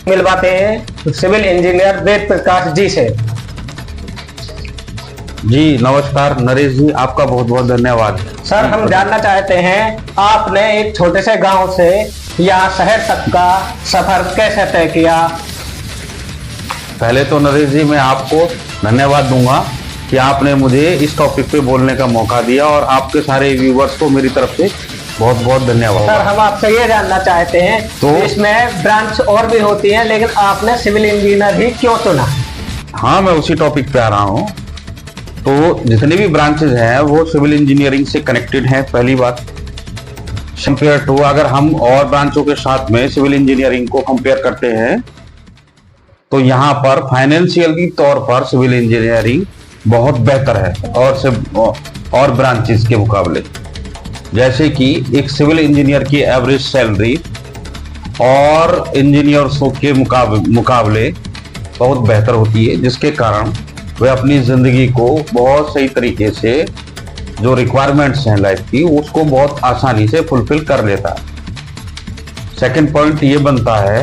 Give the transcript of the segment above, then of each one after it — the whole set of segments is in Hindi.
मिलवाते हैं सिविल इंजीनियर वेद प्रकाश जी से। जी नमस्कार नरेश जी, आपका बहुत बहुत धन्यवाद। सर, हम जानना चाहते हैं आपने एक छोटे से गांव से यहाँ शहर तक का सफर कैसे तय किया। पहले तो नरेश जी मैं आपको धन्यवाद दूंगा कि आपने मुझे इस टॉपिक पे बोलने का मौका दिया, और आपके सारे व्यूवर्स को मेरी तरफ से बहुत बहुत धन्यवाद। सर, हम आपसे ये जानना चाहते हैं तो इसमें ब्रांच और भी होती हैं, लेकिन आपने सिविल इंजीनियर ही क्यों चुना। हाँ, मैं उसी टॉपिक पे आ रहा हूँ। तो जितने भी ब्रांचेज हैं वो सिविल इंजीनियरिंग से कनेक्टेड हैं। पहली बात, कंपेयर टू अगर हम और ब्रांचों के साथ में सिविल इंजीनियरिंग को कंपेयर करते हैं तो यहाँ पर फाइनेंशियली तौर पर सिविल इंजीनियरिंग बहुत बेहतर है और ब्रांचेस के मुकाबले। जैसे कि एक सिविल इंजीनियर की एवरेज सैलरी और इंजीनियर्सों के मुकाबले बहुत बेहतर होती है, जिसके कारण वह अपनी जिंदगी को बहुत सही तरीके से जो रिक्वायरमेंट्स हैं लाइफ की उसको बहुत आसानी से फुलफिल कर लेता है। सेकंड पॉइंट ये बनता है।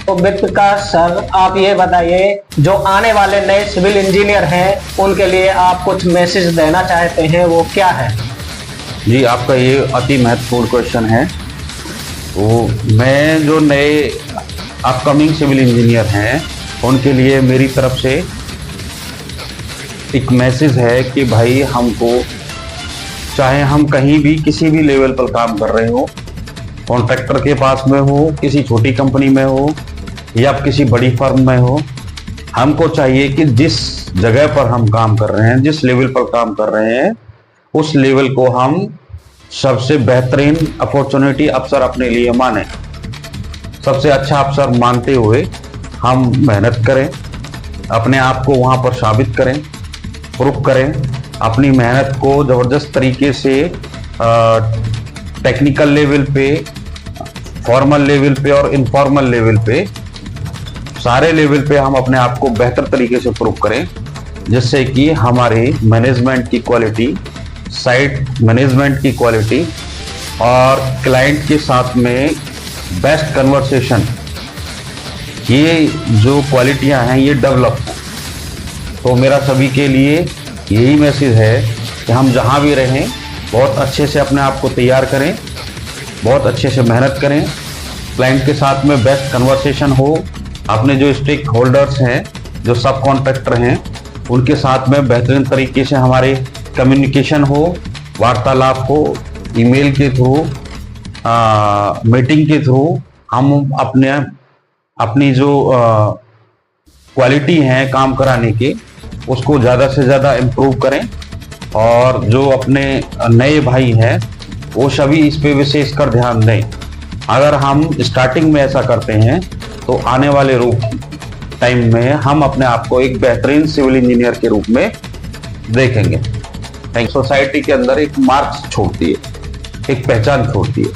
तो वेद प्रकाश सर, आप ये बताइए, जो आने वाले नए सिविल इंजीनियर हैं उनके लिए आप कुछ मैसेज देना चाहते हैं, वो क्या है। जी, आपका ये अति महत्वपूर्ण क्वेश्चन है। तो मैं जो नए अपकमिंग सिविल इंजीनियर हैं उनके लिए मेरी तरफ से एक मैसेज है कि भाई, हमको चाहे हम कहीं भी किसी भी लेवल पर काम कर रहे हो, कॉन्ट्रैक्टर के पास में हो, किसी छोटी कंपनी में हो या किसी बड़ी फर्म में हो, हमको चाहिए कि जिस जगह पर हम काम कर रहे हैं, जिस लेवल पर काम कर रहे हैं, उस लेवल को हम सबसे बेहतरीन अपॉर्चुनिटी अवसर अपने लिए माने, सबसे अच्छा अवसर मानते हुए हम मेहनत करें, अपने आप को वहाँ पर साबित करें, प्रूफ करें, अपनी मेहनत को ज़बरदस्त तरीके से टेक्निकल लेवल पे, फॉर्मल लेवल पे और इनफॉर्मल लेवल पे, सारे लेवल पे हम अपने आप को बेहतर तरीके से प्रूव करें, जिससे कि हमारे मैनेजमेंट की क्वालिटी, साइट मैनेजमेंट की क्वालिटी और क्लाइंट के साथ में बेस्ट कन्वर्सेशन, ये जो क्वालिटियां हैं ये डेवलप हो। तो मेरा सभी के लिए यही मैसेज है कि हम जहां भी रहें बहुत अच्छे से अपने आप को तैयार करें, बहुत अच्छे से मेहनत करें, क्लाइंट के साथ में बेस्ट कन्वर्सेशन हो, अपने जो स्टेक होल्डर्स हैं, जो सब कॉन्ट्रैक्टर हैं, उनके साथ में बेहतरीन तरीके से हमारे कम्युनिकेशन हो, वार्तालाप हो, ईमेल के थ्रू, मीटिंग के थ्रू हम अपनी जो क्वालिटी है काम कराने की उसको ज़्यादा से ज़्यादा इम्प्रूव करें। और जो अपने नए भाई हैं वो सभी इस पे विशेष कर ध्यान दें। अगर हम स्टार्टिंग में ऐसा करते हैं तो आने वाले टाइम में हम अपने आप को एक बेहतरीन सिविल इंजीनियर के रूप में देखेंगे। सोसाइटी के अंदर एक मार्क्स छोड़ती है, एक पहचान छोड़ती है।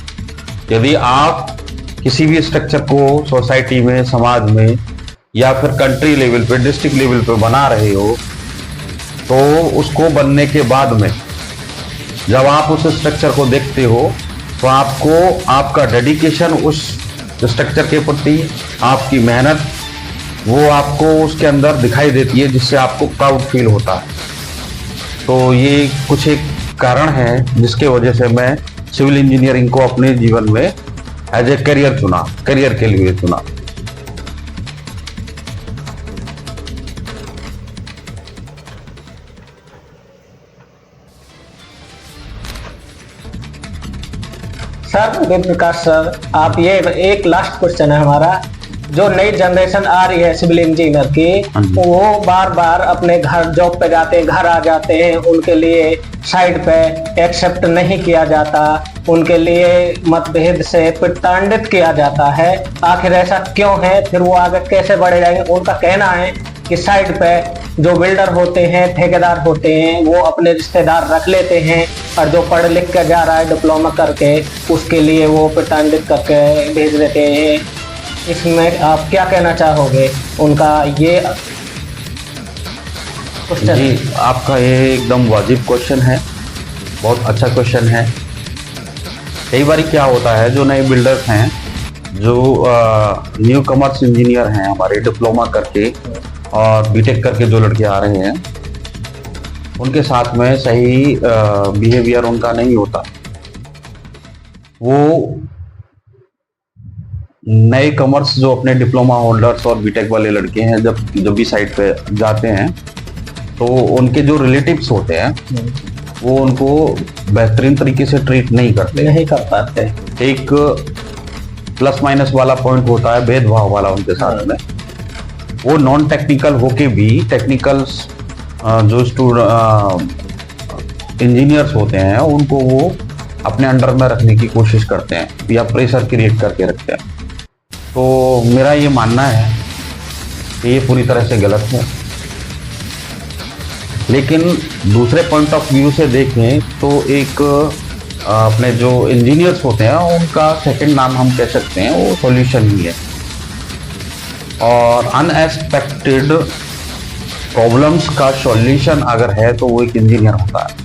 यदि आप किसी भी स्ट्रक्चर को सोसाइटी में, समाज में या फिर कंट्री लेवल पे, डिस्ट्रिक्ट लेवल पे बना रहे हो, तो उसको बनने के बाद में जब आप उस स्ट्रक्चर को देखते हो तो आपको आपका डेडिकेशन उस स्ट्रक्चर के प्रति, आपकी मेहनत, वो आपको उसके अंदर दिखाई देती है, जिससे आपको प्राउड फील होता है। तो ये कुछ एक कारण है जिसके वजह से मैं सिविल इंजीनियरिंग को अपने जीवन में एज ए करियर चुना, करियर के लिए चुना। सर, वेद प्रकाश सर, आप ये एक लास्ट क्वेश्चन है हमारा, जो नई जनरेशन आ रही है सिविल इंजीनियर की, वो बार बार अपने घर जॉब पे जाते हैं, घर आ जाते हैं, उनके लिए साइड पे एक्सेप्ट नहीं किया जाता, उनके लिए मतभेद से प्रताड़ित किया जाता है। आखिर ऐसा क्यों है, फिर वो आगे कैसे बढ़े जाएंगे। उनका कहना है कि साइड पे जो बिल्डर होते हैं, ठेकेदार होते हैं, वो अपने रिश्तेदार रख लेते हैं, और जो पढ़ लिख कर जा रहा है डिप्लोमा करके, उसके लिए वो प्रताड़ित करके भेज देते हैं। इसमें आप क्या कहना चाहोगे उनका ये क्वेश्चन? जी, आपका ये एकदम वाजिब क्वेश्चन है, बहुत अच्छा क्वेश्चन है। कई बार क्या होता है, जो नए बिल्डर्स हैं जो न्यू कमर्स इंजीनियर हैं हमारे, डिप्लोमा करके और बीटेक करके जो लड़के आ रहे हैं, उनके साथ में सही बिहेवियर उनका नहीं होता। वो नए कमर्स जो अपने डिप्लोमा होल्डर्स और बीटेक वाले लड़के हैं, जब भी साइट पे जाते हैं तो उनके जो रिलेटिव्स होते हैं वो उनको बेहतरीन तरीके से ट्रीट नहीं नहीं कर पाते। एक प्लस माइनस वाला पॉइंट होता है भेदभाव वाला उनके साथ में। वो नॉन टेक्निकल होके भी टेक्निकल जो इंजीनियर्स होते हैं उनको वो अपने अंडर में रखने की कोशिश करते हैं या प्रेशर क्रिएट करके रखते हैं। तो मेरा ये मानना है कि ये पूरी तरह से गलत है। लेकिन दूसरे पॉइंट ऑफ व्यू से देखें तो एक अपने जो इंजीनियर्स होते हैं उनका सेकंड नाम हम कह सकते हैं वो सॉल्यूशन ही है। और अनएक्सपेक्टेड प्रॉब्लम्स का सॉल्यूशन अगर है तो वो एक इंजीनियर होता है।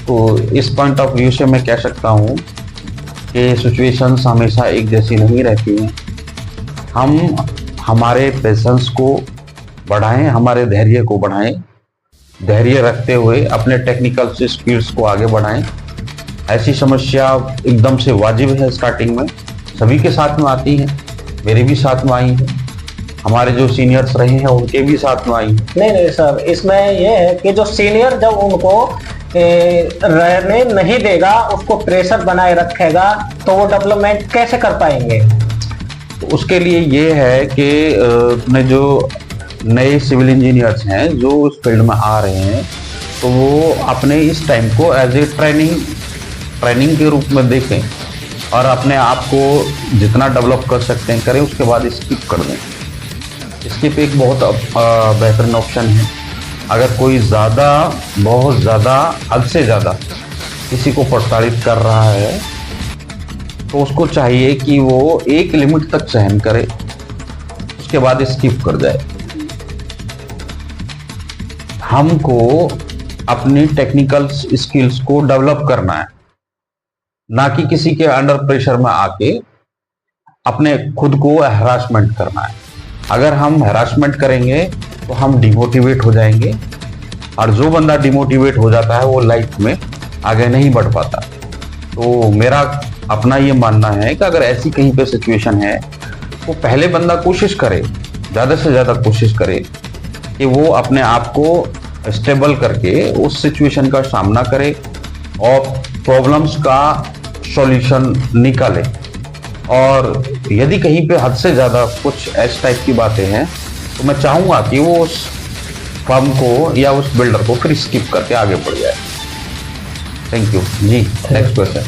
तो इस पॉइंट ऑफ व्यू से मैं कह सकता हूँ कि सिचुएशंस हमेशा एक जैसी नहीं रहती हैं। हम हमारे पेशेंस को बढ़ाएं, हमारे धैर्य को बढ़ाएं, धैर्य रखते हुए अपने टेक्निकल स्किल्स को आगे बढ़ाएं। ऐसी समस्या एकदम से वाजिब है, स्टार्टिंग में सभी के साथ में आती है, मेरे भी साथ में आई है, हमारे जो सीनियर्स रहे हैं उनके भी साथ में आई है। नहीं सर, इसमें ये है कि जो सीनियर जब उनको रहने नहीं देगा, उसको प्रेशर बनाए रखेगा, तो वो डेवलपमेंट कैसे कर पाएंगे? तो उसके लिए ये है कि अपने जो नए सिविल इंजीनियर्स हैं जो इस फील्ड में आ रहे हैं, तो वो अपने इस टाइम को एज ए ट्रेनिंग के रूप में देखें और अपने आप को जितना डेवलप कर सकते हैं करें, उसके बाद स्किप कर दें। स्किप एक बहुत बेहतरीन ऑप्शन है। अगर कोई बहुत ज़्यादा हद से ज़्यादा किसी को प्रताड़ित कर रहा है तो उसको चाहिए कि वो एक लिमिट तक सहन करे, उसके बाद स्किप कर जाए। हमको अपनी टेक्निकल स्किल्स को डेवलप करना है, ना कि किसी के अंडर प्रेशर में आके अपने खुद को हैरासमेंट करना है। अगर हम हैरासमेंट करेंगे तो हम डिमोटिवेट हो जाएंगे, और जो बंदा डिमोटिवेट हो जाता है वो लाइफ में आगे नहीं बढ़ पाता। तो मेरा अपना ये मानना है कि अगर ऐसी कहीं पे सिचुएशन है तो पहले बंदा कोशिश करे, ज़्यादा से ज़्यादा कोशिश करे कि वो अपने आप को स्टेबल करके उस सिचुएशन का सामना करे और प्रॉब्लम्स का सॉल्यूशन निकाले। और यदि कहीं पे हद से ज़्यादा कुछ इस टाइप की बातें हैं तो मैं चाहूँगा कि वो उस फर्म को या उस बिल्डर को फिर स्किप करके आगे बढ़ जाए। Thank you ji. Next question.